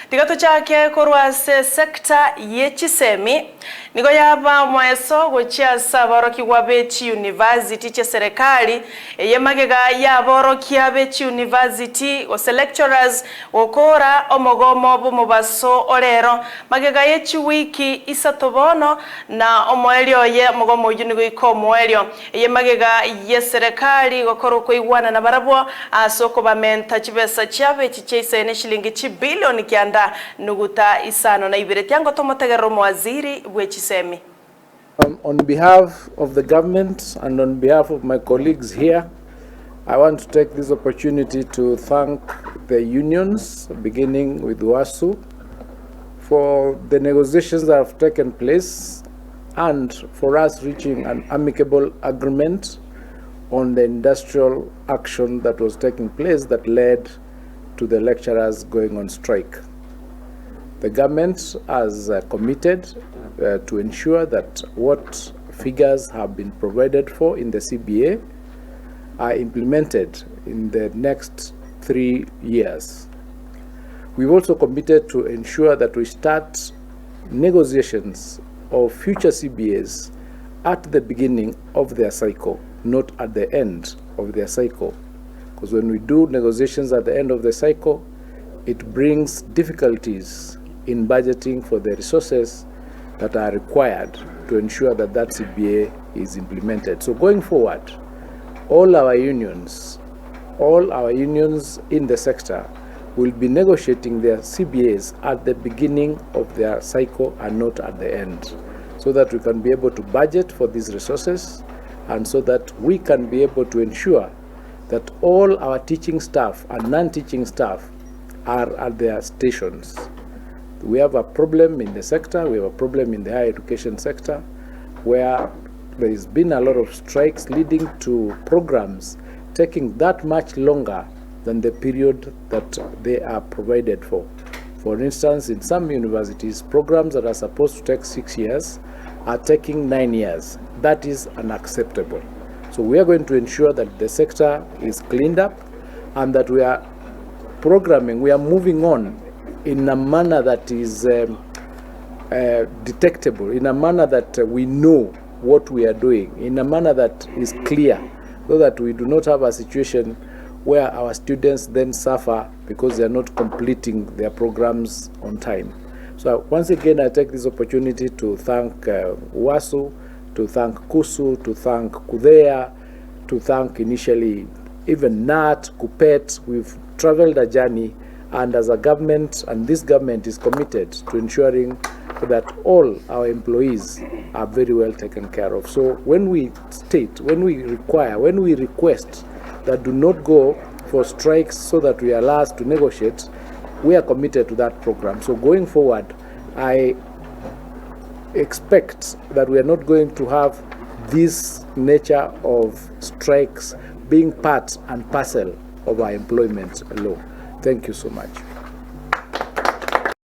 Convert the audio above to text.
Tigato chake korwase sekta yechisemi niko yaba mweso gochia saboroki wa Bechi University che serikali yemagega yaboroki ya Bechi University o lecturers okora omogomo bumubaso orero magega yechi wiki isatobono na omoelio ye mogomo yunigo ikomoelio yemagega ye serikali gokoro koigwana na barabwo asoko bamenta chibesa chabe chichese ne shilingi bilioni kianda nuguta isano na ibire tiango tomotegero mwaziri bwechisemi. On behalf of the government and on behalf of my colleagues here, I want to take this opportunity to thank the unions, beginning with WASU, for the negotiations that have taken place and for us reaching an amicable agreement on the industrial action that was taking place that led to the lecturers going on strike. The government has committed to ensure that what figures have been provided for in the CBA are implemented in the next 3 years. We've also committed to ensure that we start negotiations of future CBAs at the beginning of their cycle, not at the end of their cycle. Because when we do negotiations at the end of the cycle, it brings difficulties in budgeting for the resources that are required to ensure that that CBA is implemented. So going forward, all our unions in the sector will be negotiating their CBAs at the beginning of their cycle and not at the end, so that we can be able to budget for these resources and so that we can be able to ensure that all our teaching staff and non-teaching staff are at their stations. We have a problem in the sector, we have a problem in the higher education sector, where there has been a lot of strikes leading to programs taking that much longer than the period that they are provided for. For instance, in some universities, programs that are supposed to take 6 years are taking 9 years. That is unacceptable. So we are going to ensure that the sector is cleaned up and that we are programming, we are moving on in a manner that is detectable, in a manner that we know what we are doing, in a manner that is clear, so that we do not have a situation where our students then suffer because they are not completing their programs on time. So once again, I take this opportunity to thank WASU, to thank KUSU, to thank KUDEA, to thank initially even NAT, KUPET. We've traveled a journey, and as a government, and this government is committed to ensuring that all our employees are very well taken care of. So when we state, when we require, when we request that do not go for strikes so that we are allowed to negotiate, we are committed to that program. So going forward, I expect that we are not going to have this nature of strikes being part and parcel of our employment law. Thank you so much.